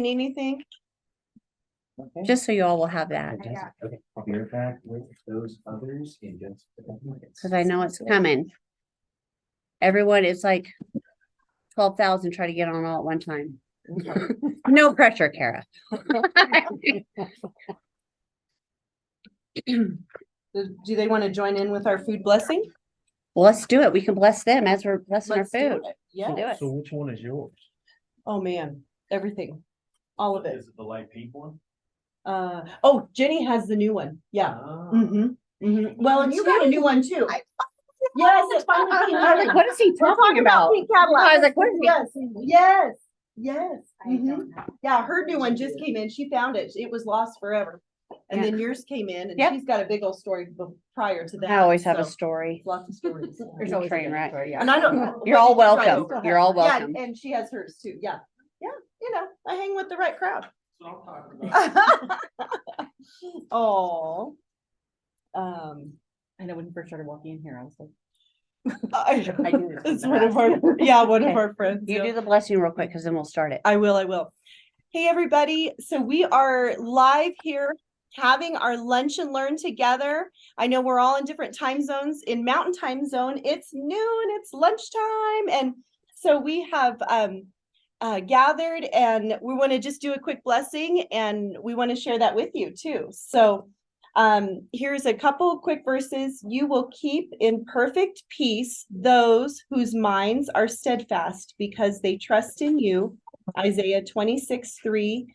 missing anything? Okay. Just so you all will have that. Okay, I'll be right back with those others in just a couple minutes. Because I know it's coming. Everyone, it's like 12,000 try to get on all at one time. No pressure, Kara. Do they want to join in with our food blessing? Well, let's do it. We can bless them as we're blessing Let's our do food. it. Yeah. Do it. So which one is yours? Oh man, everything, all of it. Is it the light pink one? Oh, Jenny has the new one. Yeah. Well, and you got a new one too. Yes, it's finally. I was like, what is he talking about? Pink Cadillac. I was like, what is he? Yes. Yeah, her new one just came in. She found it. It was lost forever. And then yours came in, and she's got a big old story prior to that. I always have a story. Lots of stories. There's always a train wreck. Yeah. And I don't. You're all welcome. You're all welcome. Yeah, and she has hers too. Yeah. You know, I hang with the right crowd. That's what I'm talking about. Oh. I know when you first started walking in here, I was like, It's one of our friends. You do the blessing real quick because then we'll start it. I will. Hey, everybody. So we are live here having our lunch and learn together. I know we're all in different time zones. In Mountain Time Zone, it's noon, it's lunchtime. And so we have gathered, and we want to just do a quick blessing, and we want to share that with you too. So here's a couple quick verses. You will keep in perfect peace those whose minds are steadfast because they trust in you. Isaiah 26:3.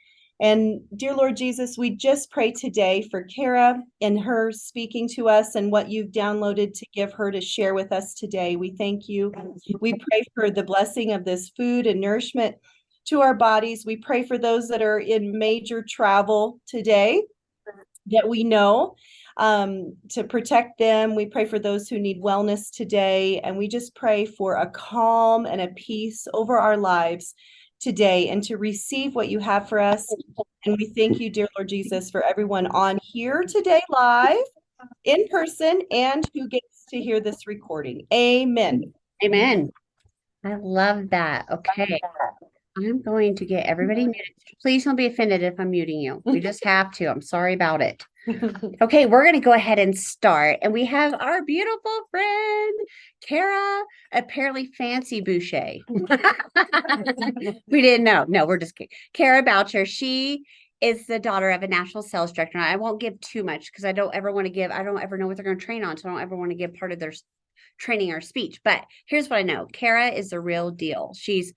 And dear Lord Jesus, we just pray today for Kara and her speaking to us and what you've downloaded to give her to share with us today. We thank you. We pray for the blessing of this food and nourishment to our bodies. We pray for those that are in major travel today that we know, to protect them. We pray for those who need wellness today. And we just pray for a calm and a peace over our lives today and to receive what you have for us. And we thank you, dear Lord Jesus, for everyone on here today live, in person, and who gets to hear this recording. Amen. Amen. I love that. Okay. I'm going to get everybody muted. Please don't be offended if I'm muting you. We just have to. I'm sorry about it. Okay, we're going to go ahead and start. And we have our beautiful friend, Kara, apparently fancy Boucher. We didn't know. No, we're just kidding. Kara Boucher. She is the daughter of a national sales director. And I won't give too much because I don't ever want to give, I don't ever know what they're going to train on. So I don't ever want to give part of their training or speech. But here's what I know. Kara is the real deal. She's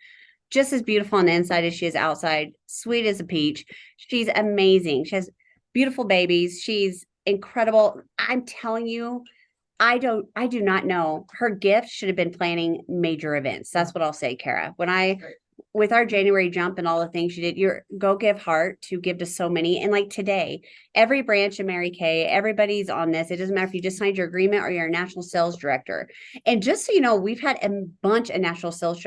just as beautiful on the inside as she is outside, sweet as a peach. She's amazing. She has beautiful babies. She's incredible. I'm telling you, I do not know. Her gift should have been planning major events. That's what I'll say, Kara. With our January jump and all the things she did, go give heart to give to so many. And like today, every branch of Mary Kay, everybody's on this. It doesn't matter if you just signed your agreement or you're a national sales director. And just so you know, we've had a bunch of national sales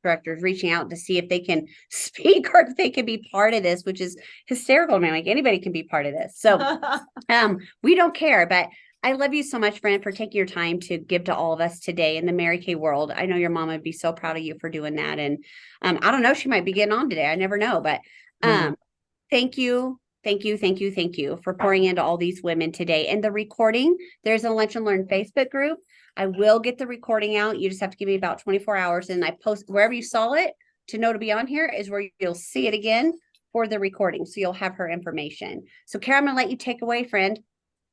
directors reaching out to see if they can speak or if they can be part of this, which is hysterical to me. Like anybody can be part of this. So we don't care, but I love you so much, friend, for taking your time to give to all of us today in the Mary Kay world. I know your mom would be so proud of you for doing that. And I don't know, she might be getting on today. I never know, but thank you. Thank you for pouring into all these women today. And the recording, there's a Lunch and Learn Facebook group. I will get the recording out. You just have to give me about 24 hours. And I post wherever you saw it to know to be on here is where you'll see it again for the recording. So you'll have her information. So Kara, I'm going to let you take away, friend.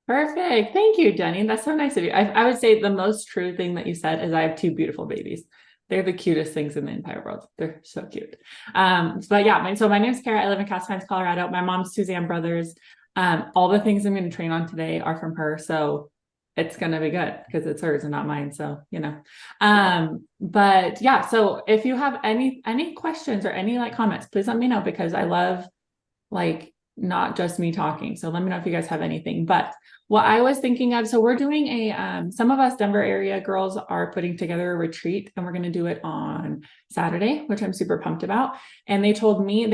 perfect. Thank you, Jenny. That's so nice of you. I would say the most true thing that you said is I have two beautiful babies. They're the cutest things in the entire world. They're so cute. But yeah, my name's Kara. I live in Cass, Colorado. My mom's Suzanne Brothers. All the things I'm going to train on today are from her. So it's going to be good because it's hers and not mine. So, you know, but yeah, so if you have any questions or any comments, please let me know because I love not just me talking. So let me know if you guys have anything, but what I was thinking of, so we're doing some of us Denver area girls are putting together a retreat and we're going to do it on Saturday, which I'm super pumped about. And they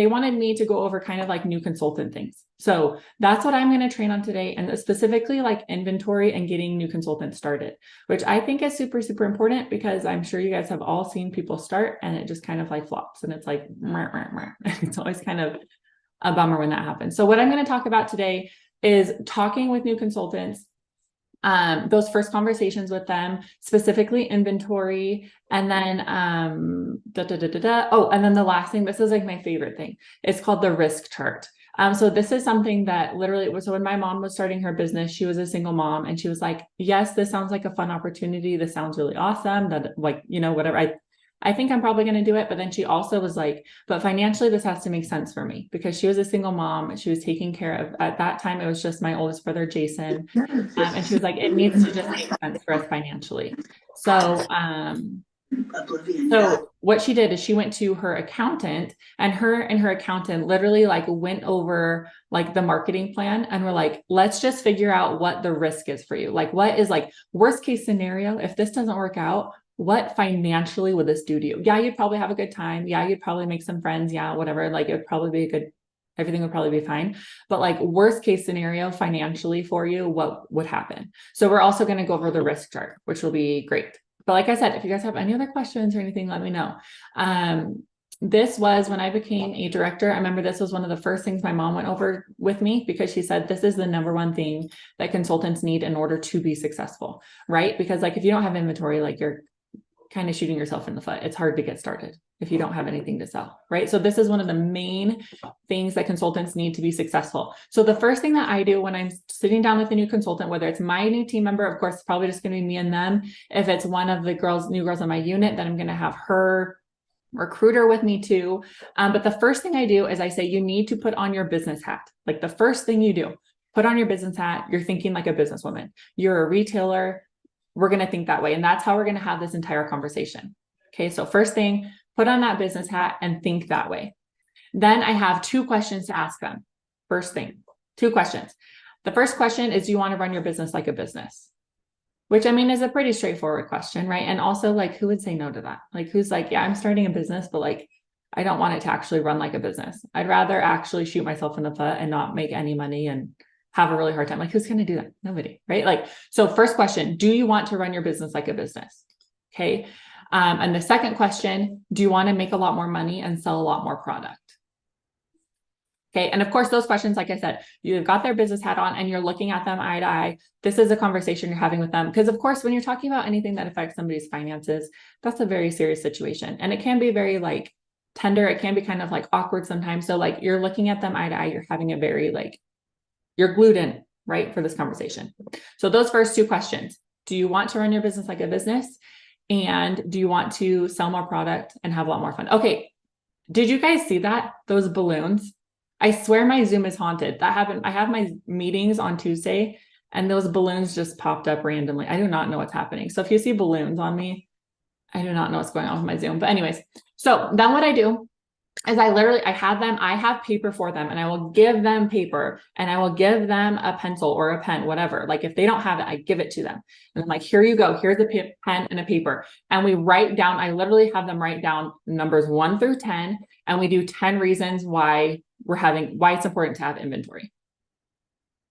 wanted me to go over kind of new consultant things. So that's what I'm going to train on today. And specifically inventory and getting new consultants started, which I think is super, super important because I'm sure you guys have all seen people start and it just kind of flops and it's it's always kind of a bummer when that happens. So what I'm going to talk about today is talking with new consultants, those first conversations with them, specifically inventory. And then, oh, and then the last thing, this is like my favorite thing. It's called the risk chart. So this is something that literally was, so when my mom was starting her business, she was a single mom and she was like, yes, this sounds like a fun opportunity. This sounds really awesome. That, like, you know, whatever. I think I'm probably going to do it. But then she also was like, but financially, this has to make sense for me, because she was a single mom. She was taking care of, at that time, it was just my oldest brother, Jason. And she was like, it needs to just make sense for us financially. So, so what she did is she went to her accountant, and her accountant literally like went over like the marketing plan, and we're like, let's just figure out what the risk is for you. Like, what is like worst case scenario? If this doesn't work out, what financially would this do to you? Yeah, you'd probably have a good time. Yeah, you'd probably make some friends. Yeah, whatever. Like, it would probably be a good, everything would probably be fine. But like worst case scenario financially for you, what would happen? So we're also going to go over the risk chart, which will be great. But like I said, if you guys have any other questions or anything, let me know. This was when I became a director. I remember this was one of the first things my mom went over with me, because she said, this is the number one thing that consultants need in order to be successful, right? Because like, if you don't have inventory, like you're kind of shooting yourself in the foot. It's hard to get started if you don't have anything to sell, right? So this is one of the main things that consultants need to be successful. So the first thing that I do when I'm sitting down with a new consultant, whether it's my new team member, of course, it's probably just going to be me and them. If it's one of the new girls on my unit, then I'm going to have her recruiter with me too. But the first thing I do is I say, you need to put on your business hat. Like the first thing you do, put on your business hat. You're thinking like a businesswoman. You're a retailer. We're going to think that way. And that's how we're going to have this entire conversation. Okay. So first thing, put on that business hat and think that way. Then I have 2 questions to ask them. First thing, 2 questions. The first question is, do you want to run your business like a business? Which, I mean, is a pretty straightforward question, right? And also, like, who would say no to that? Like, who's like, yeah, I'm starting a business, but like, I don't want it to actually run like a business. I'd rather actually shoot myself in the foot and not make any money and have a really hard time. Like, who's going to do that? Nobody, right? Like, so first question, do you want to run your business like a business? Okay. And the second question, do you want to make a lot more money and sell a lot more product? Okay. And of course, those questions, like I said, you've got their business hat on and you're looking at them eye to eye. This is a conversation you're having with them. Because of course, when you're talking about anything that affects somebody's finances, that's a very serious situation. And it can be very like tender. It can be kind of like awkward sometimes. So like, you're looking at them eye to eye, you're having a very like, you're glued in, right, for this conversation. So those first 2 questions, do you want to run your business like a business? And do you want to sell more product and have a lot more fun? Okay. Did you guys see that? Those balloons? I swear my Zoom is haunted. That happened. I have my meetings on Tuesday and those balloons just popped up randomly. I do not know what's happening. So if you see balloons on me, I do not know what's going on with my Zoom. But anyways, so then what I do is I have paper for them, and I will give them paper, and I will give them a pencil or a pen, whatever. Like if they don't have it, I give it to them. And I'm like, here you go. Here's a pen and a paper. And we write down, I literally have them write down numbers 1 through 10. And we do 10 reasons why it's important to have inventory.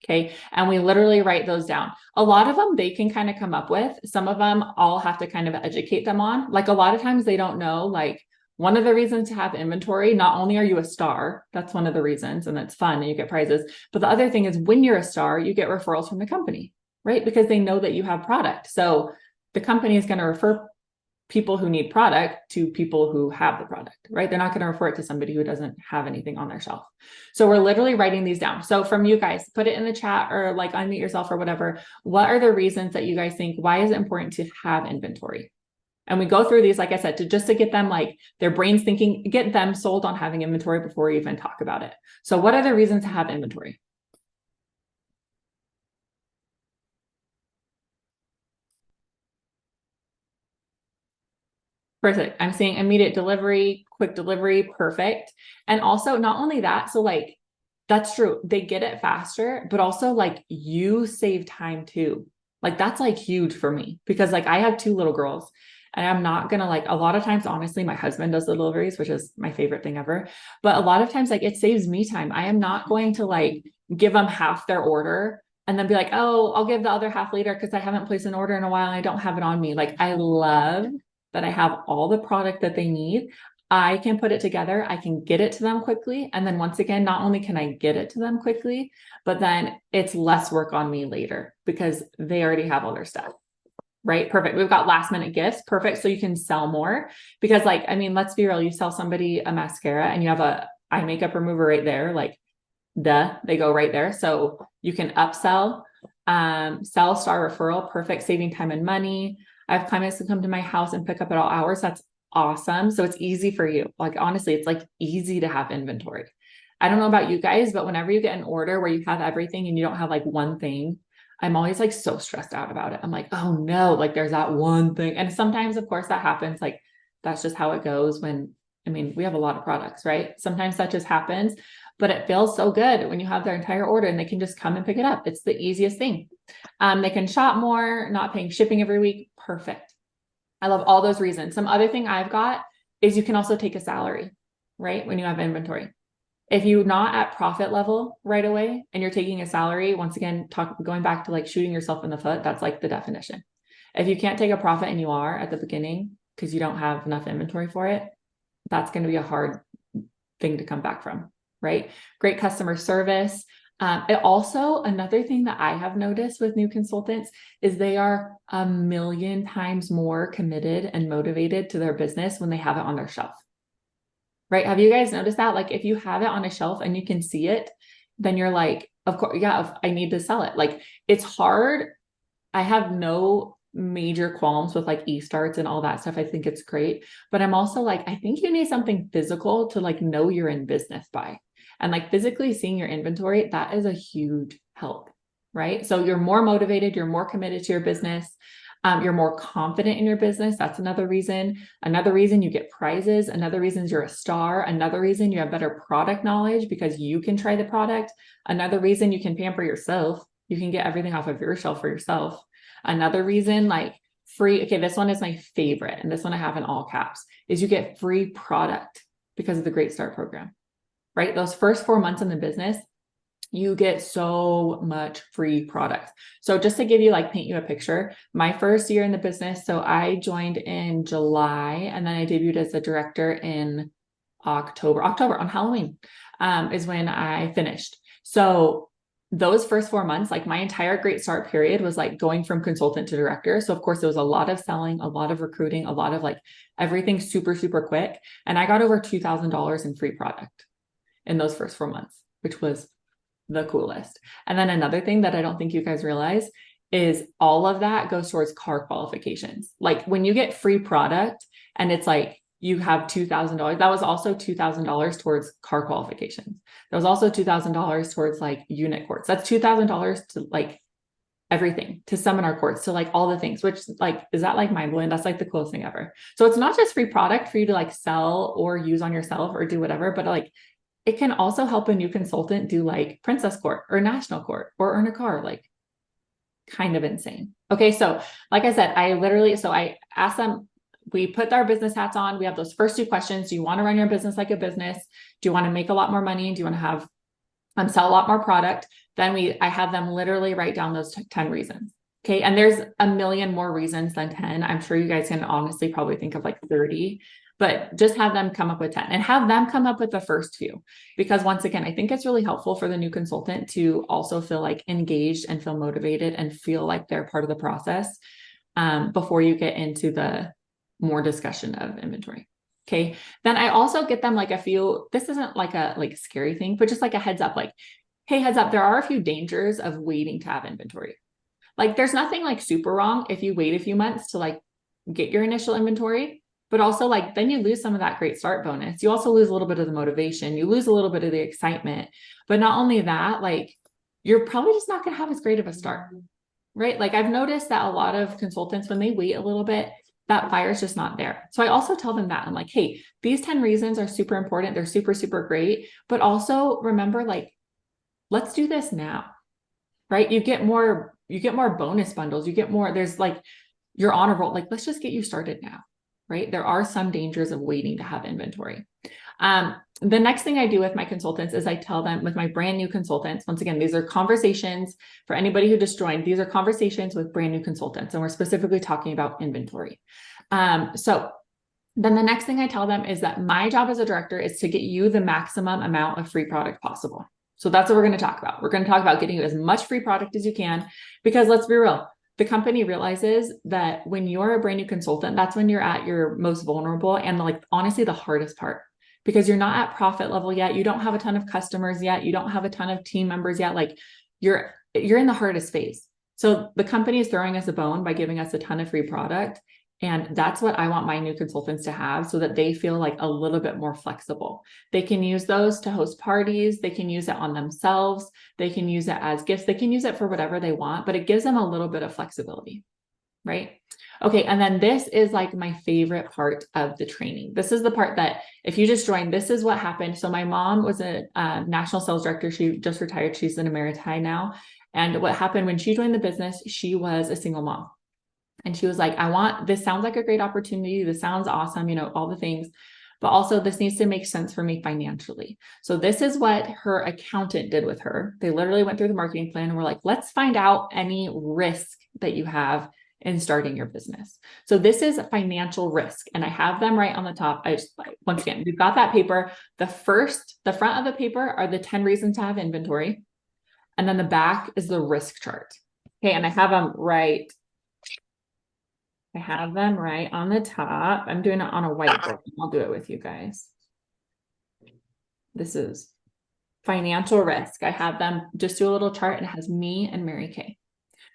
Okay. And we literally write those down. A lot of them they can kind of come up with. Some of them I'll have to kind of educate them on. Like a lot of times they don't know, like, one of the reasons to have inventory, not only are you a star, that's one of the reasons, and that's fun and you get prizes. But the other thing is when you're a star, you get referrals from the company, right? Because they know that you have product. So the company is going to refer people who need product to people who have the product, right? They're not going to refer it to somebody who doesn't have anything on their shelf. So we're literally writing these down. So from you guys, put it in the chat or like unmute yourself or whatever. What are the reasons that you guys think, why is it important to have inventory? And we go through these, like I said, to get them like their brains thinking, get them sold on having inventory before we even talk about it. So what are the reasons to have inventory? Perfect. I'm seeing immediate delivery, quick delivery, perfect. And also not only that, so like, that's true. They get it faster, but also like you save time too. Like that's like huge for me because like I have 2 little girls. And I'm not going to like, a lot of times, honestly, my husband does the deliveries, which is my favorite thing ever. But a lot of times, like it saves me time. I am not going to like give them half their order and then be like, oh, I'll give the other half later because I haven't placed an order in a while and I don't have it on me. Like I love that I have all the product that they need. I can put it together. I can get it to them quickly. And then once again, not only can I get it to them quickly, but then it's less work on me later because they already have all their stuff. Right? Perfect. We've got last minute gifts. Perfect. So you can sell more because like, I mean, let's be real. You sell somebody a mascara and you have a eye makeup remover right there. Like they go right there. So you can upsell, sell star referral, perfect, saving time and money. I have clients that come to my house and pick up at all hours. That's awesome. So it's easy for you. Like, honestly, it's like easy to have inventory. I don't know about you guys, but whenever you get an order where you have everything and you don't have like one thing, I'm always like so stressed out about it. I'm like, oh no, like there's that one thing. And sometimes, of course, that happens. Like, that's just how it goes when, I mean, we have a lot of products, right? Sometimes that just happens, but it feels so good when you have their entire order and they can just come and pick it up. It's the easiest thing. They can shop more, not paying shipping every week. Perfect. I love all those reasons. Some other thing I've got is you can also take a salary, right? When you have inventory. If you're not at profit level right away and you're taking a salary, once again, going back to like shooting yourself in the foot, that's like the definition. If you can't take a profit and you are at the beginning because you don't have enough inventory for it, that's going to be a hard thing to come back from, right? Great customer service. It also, another thing that I have noticed with new consultants is they are 1,000,000 times more committed and motivated to their business when they have it on their shelf. Right? Have you guys noticed that? Like if you have it on a shelf and you can see it, then you're like, of course, yeah, I need to sell it. Like it's hard. I have no major qualms with like e-starts and all that stuff. I think it's great, but I'm also like, I think you need something physical to like know you're in business by, and like physically seeing your inventory, that is a huge help, right? So you're more motivated, you're more committed to your business. You're more confident in your business. That's another reason. Another reason you get prizes. Another reason you're a star. Another reason you have better product knowledge because you can try the product. Another reason you can pamper yourself. You can get everything off of your shelf for yourself. Another reason, like free, okay, this one is my favorite, and this one I have in all caps, is you get free product because of the Great Start program, right? Those first 4 months in the business, you get so much free product. So just to give you like, paint you a picture, my first year in the business, so I joined in July and then I debuted as a director in October on Halloween, is when I finished. So those first 4 months, like my entire Great Start period was like going from consultant to director. So of course there was a lot of selling, a lot of recruiting, a lot of like everything super, super quick. And I got over $2,000 in free product in those first 4 months, which was the coolest. And then another thing that I don't think you guys realize is all of that goes towards car qualifications. Like when you get free product and it's like you have $2,000, that was also $2,000 towards car qualifications. That was also $2,000 towards like unit courts. That's $2,000 to like everything, to seminar courts, to like all the things, which like, is that like mind blowing? That's like the coolest thing ever. So it's not just free product for you to like sell or use on yourself or do whatever, but like it can also help a new consultant do like Princess Court or National Court or earn a car, like kind of insane. Okay. So like I said, I asked them, we put our business hats on. We have those first 2 questions. Do you want to run your business like a business? Do you want to make a lot more money? Do you want to have, sell a lot more product? Then I have them literally write down those 10 reasons. Okay. And there's 1,000,000 more reasons than 10. I'm sure you guys can honestly probably think of like 30. But just have them come up with 10 and have them come up with the first few, because once again, I think it's really helpful for the new consultant to also feel like engaged and feel motivated and feel like they're part of the process before you get into the more discussion of inventory. Okay. Then I also get them like a few, this isn't like a scary thing, but just like a heads up, like, hey, heads up, there are a few dangers of waiting to have inventory. Like there's nothing like super wrong if you wait a few months to like get your initial inventory. But also like, then you lose some of that Great Start bonus. You also lose a little bit of the motivation. You lose a little bit of the excitement, but not only that, like you're probably just not going to have as great of a start, right? Like I've noticed that a lot of consultants, when they wait a little bit, that fire is just not there. So I also tell them that I'm like, hey, these 10 reasons are super important. They're super, super great. But also remember, like, let's do this now, right? You get more bonus bundles. You get more, there's like, you're on a roll. Like, let's just get you started now. Right? There are some dangers of waiting to have inventory. The next thing I do with my consultants is I tell them, with my brand new consultants, once again, these are conversations for anybody who just joined. These are conversations with brand new consultants, and we're specifically talking about inventory. So Then the next thing I tell them is that my job as a director is to get you the maximum amount of free product possible. So that's what we're going to talk about. We're going to talk about getting you as much free product as you can, because let's be real, the company realizes that when you're a brand new consultant, that's when you're at your most vulnerable and like honestly the hardest part, because you're not at profit level yet. You don't have a ton of customers yet. You don't have a ton of team members yet. Like you're in the hardest phase. So the company is throwing us a bone by giving us a ton of free product. And that's what I want my new consultants to have, so that they feel like a little bit more flexible. They can use those to host parties. They can use it on themselves. They can use it as gifts. They can use it for whatever they want, but it gives them a little bit of flexibility, right? Okay. And then this is like my favorite part of the training. This is the part that if you just joined, this is what happened. So my mom was a national sales director. She just retired. She's an Emeriti now. And what happened when she joined the business, she was a single mom. And she was like, this sounds like a great opportunity. This sounds awesome, you know, all the things, but also this needs to make sense for me financially. So this is what her accountant did with her. They literally went through the marketing plan and were like, let's find out any risk that you have in starting your business. So this is financial risk. And I have them right on the top. Once again, we've got that paper. The front of the paper are the 10 reasons to have inventory. And then the back is the risk chart. Okay. And I have them right on the top. I'm doing it on a whiteboard. I'll do it with you guys. This is financial risk. I have them just do a little chart, and it has me and Mary Kay.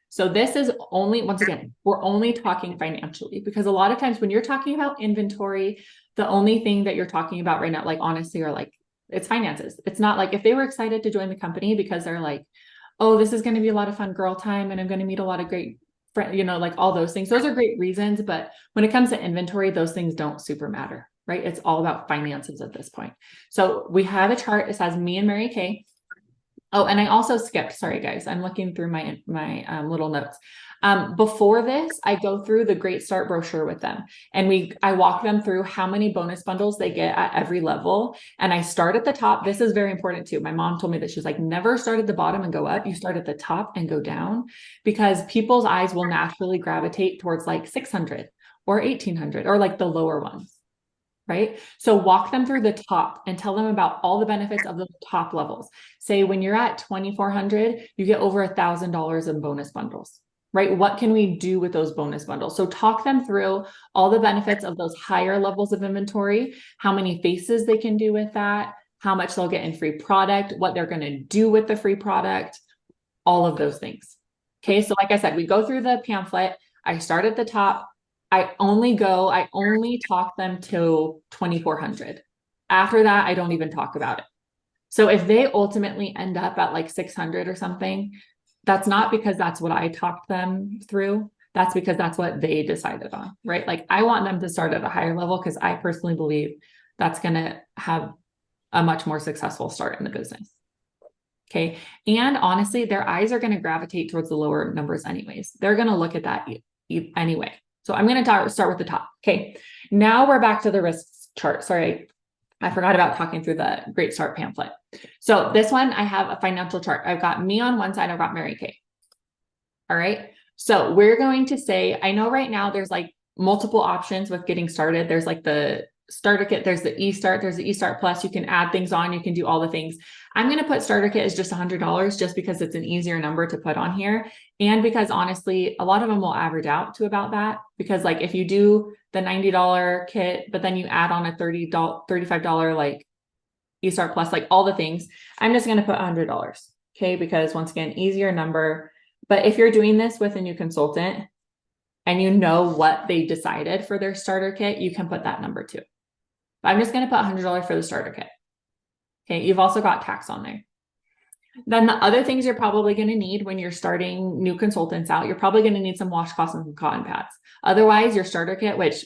So this is only, once again, we're only talking financially, because a lot of times when you're talking about inventory, the only thing that you're talking about right now, like honestly, are like, it's finances. It's not like if they were excited to join the company because they're like, oh, this is going to be a lot of fun girl time and I'm going to meet a lot of great friends, you know, like all those things. Those are great reasons. But when it comes to inventory, those things don't super matter, right? It's all about finances at this point. So we have a chart. It says me and Mary Kay. Oh, and I also skipped, sorry guys, I'm looking through my little notes. Before this, I go through the Great Start brochure with them, and I walk them through how many bonus bundles they get at every level. And I start at the top. This is very important too. My mom told me that. She was like, never start at the bottom and go up. You start at the top and go down, because people's eyes will naturally gravitate towards like 600 or 1800 or like the lower ones. Right? So walk them through the top and tell them about all the benefits of the top levels. Say when you're at 2,400, you get over $1,000 in bonus bundles, right? What can we do with those bonus bundles? So talk them through all the benefits of those higher levels of inventory, how many faces they can do with that, how much they'll get in free product, what they're going to do with the free product, all of those things. Okay. So like I said, we go through the pamphlet. I start at the top. I only talk them to 2,400. After that, I don't even talk about it. So if they ultimately end up at like 600 or something, that's not because that's what I talked them through. That's because that's what they decided on, right? Like I want them to start at a higher level, because I personally believe that's going to have a much more successful start in the business. Okay. And honestly, their eyes are going to gravitate towards the lower numbers anyways. They're going to look at that anyway. So I'm going to start with the top. Okay. Now we're back to the risks chart. Sorry, I forgot about talking through the Great Start pamphlet. So this one, I have a financial chart. I've got me on one side. I've got Mary Kay. All right. So we're going to say, I know right now there's like multiple options with getting started. There's like the starter kit. There's the eStart. There's the eStart Plus. You can add things on. You can do all the things. I'm going to put starter kit as just $100, just because it's an easier number to put on here. And because honestly, a lot of them will average out to about that, because like if you do the $90 kit, but then you add on a $35 like eStart Plus, like all the things, I'm just going to put $100. Okay. Because once again, easier number. But if you're doing this with a new consultant and you know what they decided for their starter kit, you can put that number too. But I'm just going to put $100 for the starter kit. Okay. You've also got tax on there. Then the other things you're probably going to need when you're starting new consultants out, you're probably going to need some washcloths and some cotton pads. Otherwise, your starter kit, which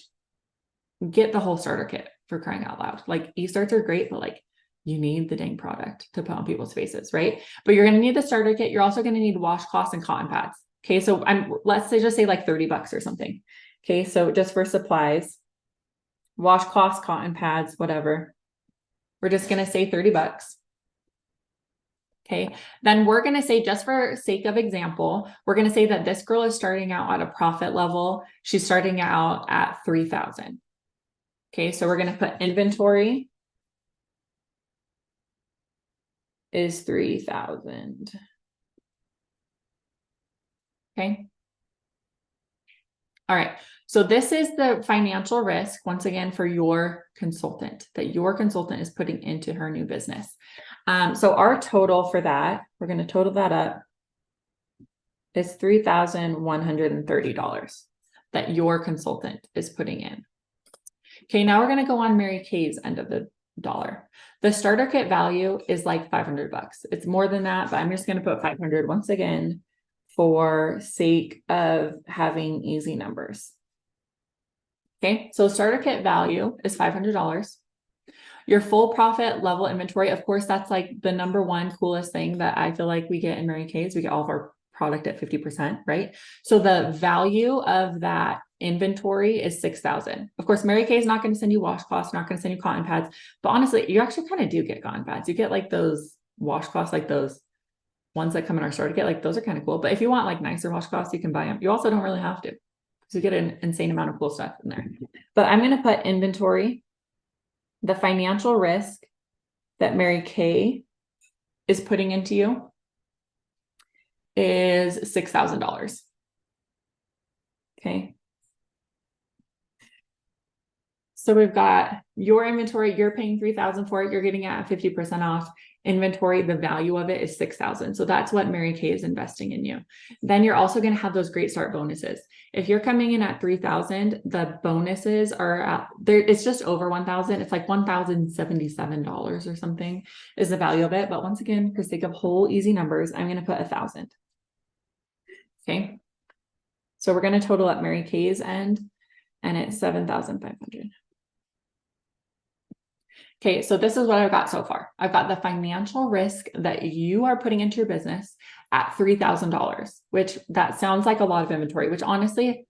get the whole starter kit for crying out loud. Like eStarts are great, but like you need the dang product to put on people's faces, right? But you're going to need the starter kit. You're also going to need washcloths and cotton pads. Okay. So let's just say like $30 or something. Okay. So just for supplies, washcloths, cotton pads, whatever. We're just going to say $30. Okay. Then we're going to say, just for sake of example, we're going to say that this girl is starting out at a profit level. She's starting out at 3,000. Okay, so we're going to put inventory is 3,000. Okay. All right. So this is the financial risk, once again, for your consultant that your consultant is putting into her new business. So our total for that, we're going to total that up, is $3,130 that your consultant is putting in. Okay, now we're going to go on Mary Kay's end of the dollar. The starter kit value is like $500. It's more than that, but I'm just going to put 500 once again for sake of having easy numbers. Okay, so starter kit value is $500. Your full profit level inventory, of course, that's like the number one coolest thing that I feel like we get in Mary Kay's. We get all of our product at 50%, right? So the value of that inventory is 6,000. Of course, Mary Kay is not going to send you washcloths, not going to send you cotton pads, but honestly, you actually kind of do get cotton pads. You get like those washcloths, like those ones that come in our starter kit, like those are kind of cool. But if you want like nicer washcloths, you can buy them. You also don't really have to, because you get an insane amount of cool stuff in there. But I'm going to put inventory, the financial risk that Mary Kay is putting into you is $6,000. Okay. So we've got your inventory, you're paying 3,000 for it, you're getting it at 50% off. Inventory, the value of it is 6,000. So that's what Mary Kay is investing in you. Then you're also going to have those great start bonuses. If you're coming in at 3,000, the bonuses are at there. It's just over 1,000. It's like $1,077 or something is the value of it. But once again, for sake of whole easy numbers, I'm going to put 1,000. Okay. So we're going to total up Mary Kay's end, and it's 7,500. Okay, so this is what I've got so far. I've got the financial risk that you are putting into your business at $3,000, which that sounds like a lot of inventory, which honestly,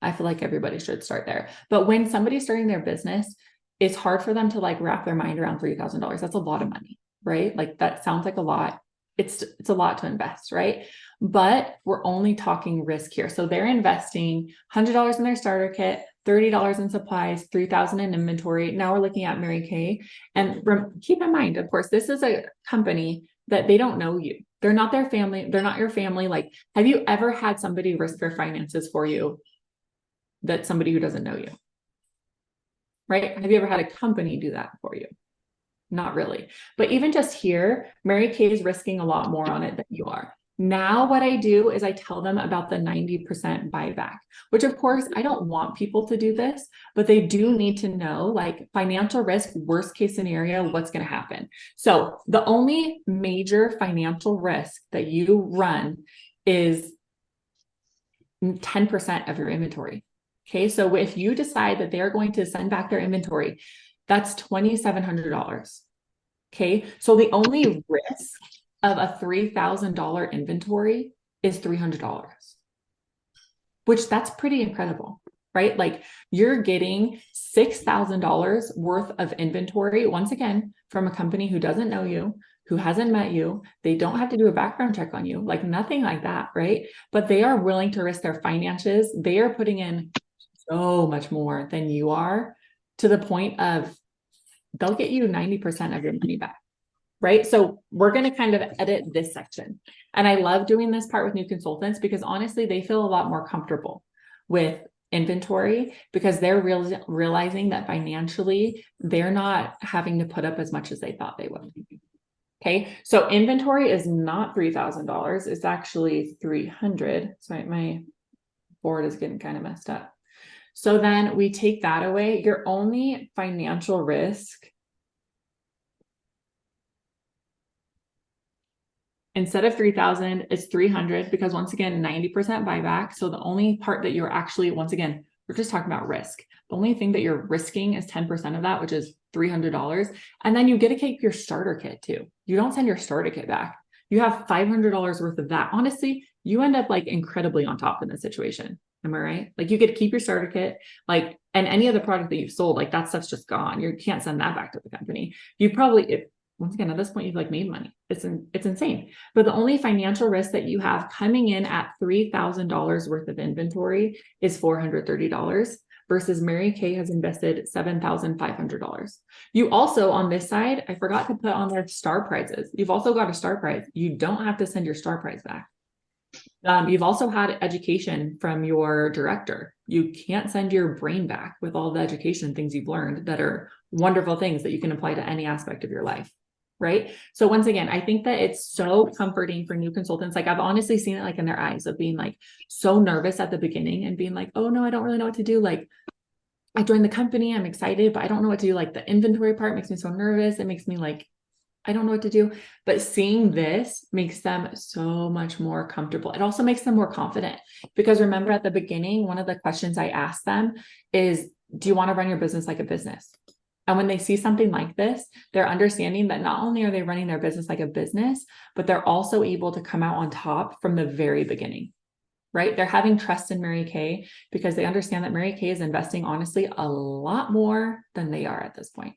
I feel like everybody should start there. But when somebody's starting their business, it's hard for them to like wrap their mind around $3,000. That's a lot of money, right? Like that sounds like a lot. It's a lot to invest, right? But we're only talking risk here. So they're investing $100 in their starter kit, $30 in supplies, $3,000 in inventory. Now we're looking at Mary Kay. And keep in mind, of course, this is a company that they don't know you. They're not their family. They're not your family. Like, have you ever had somebody risk their finances for you that's somebody who doesn't know you? Right? Have you ever had a company do that for you? Not really. But even just here, Mary Kay is risking a lot more on it than you are. Now what I do is I tell them about the 90% buyback, which of course I don't want people to do this, but they do need to know like financial risk, worst case scenario, what's going to happen. So the only major financial risk that you run is 10% of your inventory. Okay. So if you decide that they're going to send back their inventory, that's $2,700. Okay. So the only risk of a $3,000 inventory is $300, which that's pretty incredible, right? Like you're getting $6,000 worth of inventory, once again, from a company who doesn't know you, who hasn't met you. They don't have to do a background check on you, like nothing like that, right? But they are willing to risk their finances. They are putting in so much more than you are, to the point of they'll get you 90% of your money back. Right. So we're going to kind of edit this section. And I love doing this part with new consultants because honestly, they feel a lot more comfortable with inventory because they're realizing that financially, they're not having to put up as much as they thought they would. Okay. So inventory is not $3,000. It's actually $300. So my board is getting kind of messed up. So then we take that away. Your only financial risk, instead of 3,000, it's 300 because once again, 90% buyback. So the only part that you're actually, once again, we're just talking about risk. The only thing that you're risking is 10% of that, which is $300. And then you get to keep your starter kit too. You don't send your starter kit back. You have $500 worth of that. Honestly, you end up like incredibly on top in this situation. Am I right? Like you get to keep your starter kit, like, and any other product that you've sold, like that stuff's just gone. You can't send that back to the company. You probably, once again, at this point, you've like made money. It's insane. But the only financial risk that you have coming in at $3,000 worth of inventory is $430. versus Mary Kay has invested $7,500. You also, on this side, I forgot to put on their star prizes. You've also got a star prize. You don't have to send your star prize back. You've also had education from your director. You can't send your brain back with all the education things you've learned that are wonderful things that you can apply to any aspect of your life. Right. So once again, I think that it's so comforting for new consultants. Like I've honestly seen it like in their eyes of being like so nervous at the beginning and being like, oh no, I don't really know what to do. Like I joined the company, I'm excited, but I don't know what to do. Like the inventory part makes me so nervous. It makes me like, I don't know what to do. But seeing this makes them so much more comfortable. It also makes them more confident because remember at the beginning, one of the questions I asked them is, do you want to run your business like a business? And when they see something like this, they're understanding that not only are they running their business like a business, but they're also able to come out on top from the very beginning, right? They're having trust in Mary Kay because they understand that Mary Kay is investing honestly a lot more than they are at this point.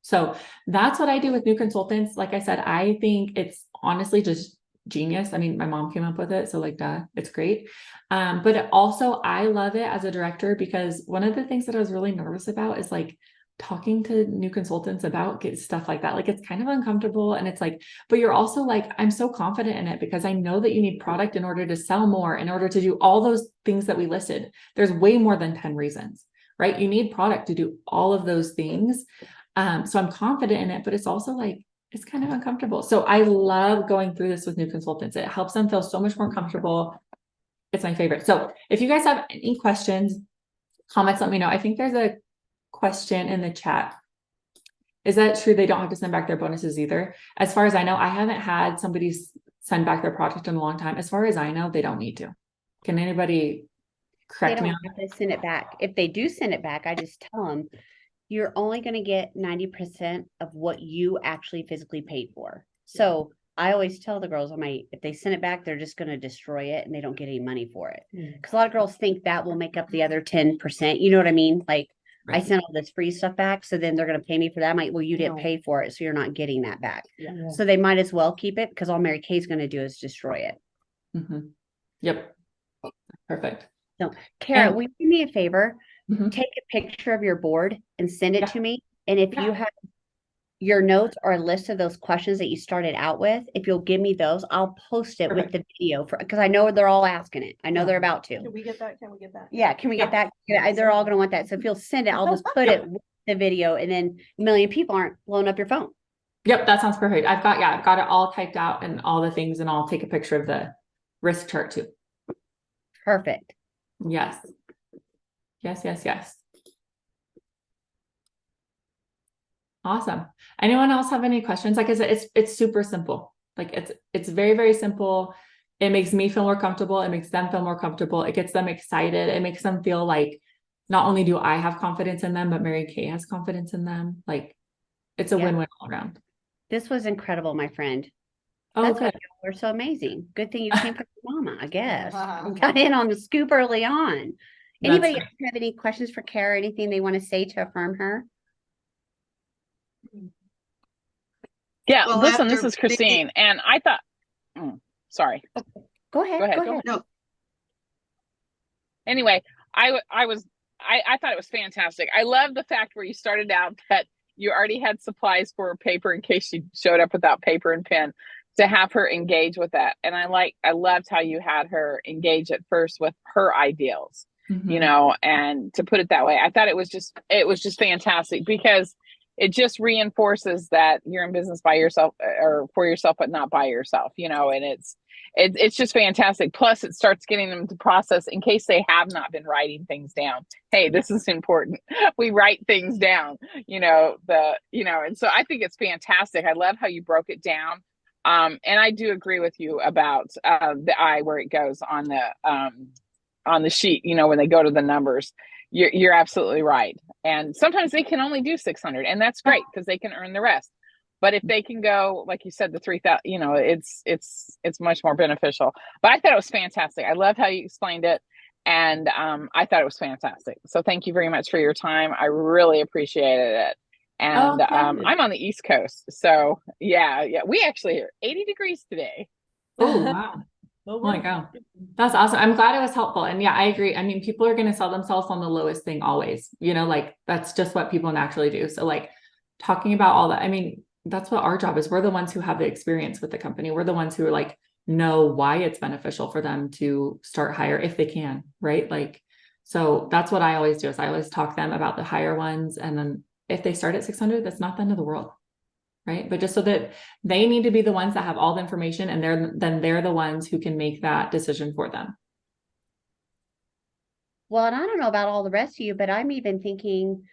So that's what I do with new consultants. Like I said, I think it's honestly just genius. I mean, my mom came up with it. So like, duh, it's great. But it also, I love it as a director because one of the things that I was really nervous about is like, talking to new consultants about stuff like that. Like it's kind of uncomfortable and it's like, but you're also like, I'm so confident in it because I know that you need product in order to sell more, in order to do all those things that we listed. There's way more than 10 reasons, right? You need product to do all of those things. So I'm confident in it, but it's also like, it's kind of uncomfortable. So I love going through this with new consultants. It helps them feel so much more comfortable. It's my favorite. So if you guys have any questions, comments, let me know. I think there's a question in the chat. Is that true? They don't have to send back their bonuses either. As far as I know, I haven't had somebody send back their project in a long time. As far as I know, they don't need to. Can anybody correct They me? don't have to send it back. If they do send it back, I just tell them you're only going to get 90% of what you actually physically paid for. So I always tell the girls, if they send it back, they're just going to destroy it and they don't get any money for it. Because a lot of girls think that will make up the other 10%. You know what I mean? Like, I sent all this free stuff back, so then they're going to pay me for that. I'm like, well, you didn't pay for it, so you're not getting that back. Yeah. So they might as well keep it because all Mary Kay's going to do is destroy it. Mm-hmm. Yep. Perfect. So, Kara, will you do me a favor? Take a picture of your board and send it to me. And if you have your notes or a list of those questions that you started out with, if you'll give me those, I'll post it with the video because I know they're all asking it. I know they're about to. Can we get that? Can we get that? Yeah, can we get that? Yeah, they're all going to want that. So if you'll send it, I'll just put it with the video and then a million people aren't blowing up your phone. Yep, that sounds perfect. I've got it all typed out and all the things, and I'll take a picture of the risk chart too. Perfect. Yes. Yes. Awesome. Anyone else have any questions? Like I said, it's super simple. Like it's very, very simple. It makes me feel more comfortable. It makes them feel more comfortable. It gets them excited. It makes them feel like not only do I have confidence in them, but Mary Kay has confidence in them. Like it's a win-win all around. This was incredible, my friend. Oh, that's good. why we're so amazing. Good thing you came from your mama, I guess. Got in on the scoop early on. Anybody else have any questions for Kara? Anything they want to say to affirm her? Yeah, well, listen, this is Christine, and I thought, sorry. Go ahead. No. Anyway, I thought it was fantastic. I love the fact where you started out that you already had supplies for paper in case she showed up without paper and pen, to have her engage with that. And I loved how you had her engage at first with her ideals, and to put it that way, I thought it was just fantastic because it just reinforces that you're in business by yourself or for yourself, but not by yourself, and it's just fantastic. Plus it starts getting them to process in case they have not been writing things down. Hey, this is important. We write things down, and so I think it's fantastic. I love how you broke it down. And I do agree with you about the I, where it goes on the sheet, when they go to the numbers. You're absolutely right. And sometimes they can only do 600, and that's great because they can earn the rest. But if they can go, like you said, the 3,000, it's much more beneficial. But I thought it was fantastic. I love how you explained it. And I thought it was fantastic. So thank you very much for your time. I really appreciated it. And I'm on the East Coast. So yeah, we actually are 80 degrees today. Oh, wow. Well, Oh my God. That's awesome. I'm glad it was helpful. And yeah, I agree. I mean, people are going to sell themselves on the lowest thing always, like that's just what people naturally do. So like talking about all that, I mean, that's what our job is. We're the ones who have the experience with the company. We're the ones who are like, know why it's beneficial for them to start higher if they can, right? Like, so that's what I always do is I always talk to them about the higher ones. And then if they start at 600, that's not the end of the world. Right. But just so that they need to be the ones that have all the information and they're the ones who can make that decision for them. Well, and I don't know about all the rest of you, but I'm even thinking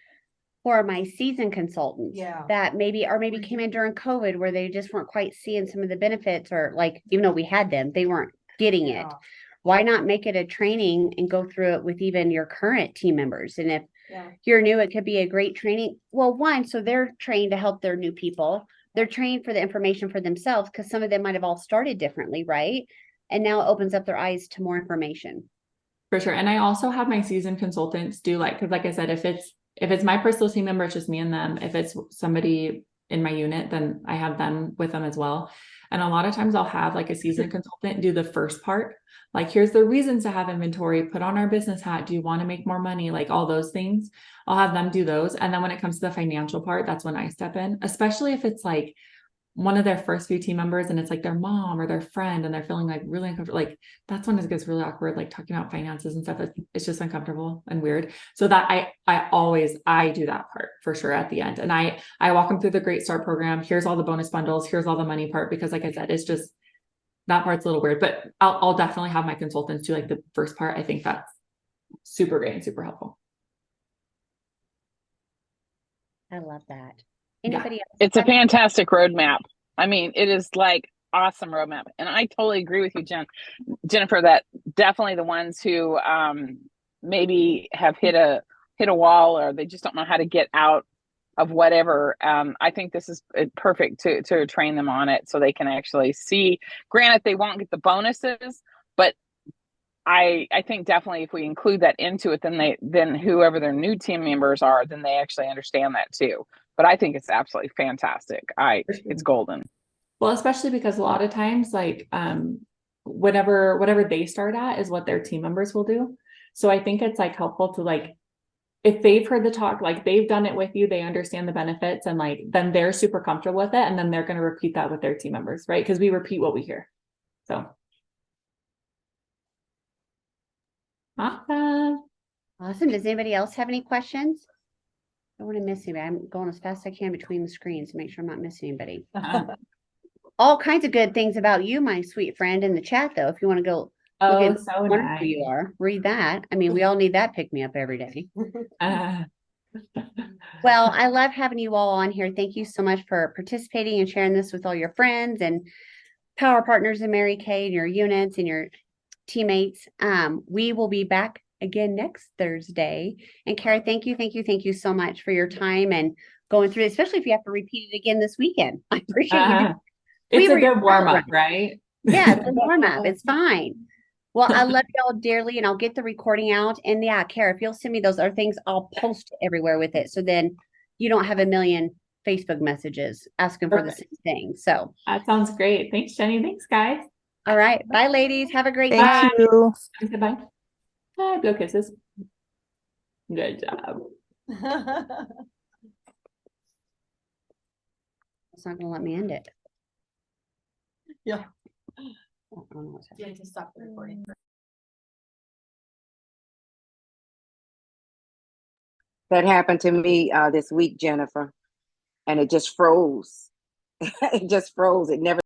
for my season consultants that maybe came in during COVID where they just weren't quite seeing some of the benefits, or like, even though we had them, they weren't getting it. Why not make it a training and go through it with even your current team members? And if you're new, it could be a great training. Well, one, so they're trained to help their new people. They're trained for the information for themselves because some of them might have all started differently, right? And now it opens up their eyes to more information. For sure. And I also have my seasoned consultants do because like I said, if it's my personal team member, it's just me and them. If it's somebody in my unit, then I have them with them as well. And a lot of times I'll have like a seasoned consultant do the first part. Like, here's the reasons to have inventory, put on our business hat. Do you want to make more money? Like all those things. I'll have them do those. And then when it comes to the financial part, that's when I step in, especially if it's like one of their first few team members and it's like their mom or their friend and they're feeling like really uncomfortable. Like that's when it gets really awkward, like talking about finances and stuff. It's just uncomfortable and weird. So that I do that part for sure at the end. And I walk them through the Great Start program. Here's all the bonus bundles. Here's all the money part, because like I said, it's just, that part's a little weird, but I'll definitely have my consultants do like the first part. I think that's super great and super helpful. I love that. Anybody else? It's a fantastic roadmap. I mean, it is like awesome roadmap. And I totally agree with you, Jennifer, that definitely the ones who maybe have hit a wall, or they just don't know how to get out of whatever. I think this is perfect to train them on it so they can actually see. Granted, they won't get the bonuses, but I think definitely if we include that into it, then whoever their new team members are, then they actually understand that too. But I think it's absolutely fantastic. It's golden. Well, especially because a lot of times, like, whatever they start at is what their team members will do. So I think it's like helpful to like, if they've heard the talk, like they've done it with you, they understand the benefits, and like, then they're super comfortable with it. And then they're going to repeat that with their team members, right? Because we repeat what we hear. So. Awesome. Does anybody else have any questions? I don't want to miss anybody. I'm going as fast as I can between the screens to make sure I'm not missing anybody. All kinds of good things about you, my sweet friend, in the chat, though. If you want to go look at so wonderful nice. you are, read that. I mean, we all need that pick me up every day. Well, I love having you all on here. Thank you so much for participating and sharing this with all your friends and power partners in Mary Kay and your units and your teammates. We will be back again next Thursday. And Kara, thank you so much for your time and going through it, especially if you have to repeat it again this weekend. I appreciate you. It's a good warm-up, right? Yeah, it's a warm-up. It's fine. Well, I love y'all dearly, and I'll get the recording out. And yeah, Kara, if you'll send me those other things, I'll post everywhere with it. So then you don't have a million Facebook messages asking for the same thing. So that sounds great. Thanks, Jenny. Thanks, guys. All right. Bye, ladies. Have a great day. Thank you. Goodbye. Bye. Blow kisses. Good job. It's not going to let me end it. Yeah. I don't know what's happening. Yeah, just stop the recording. That happened to me this week, Jennifer, and it just froze. It just froze. It never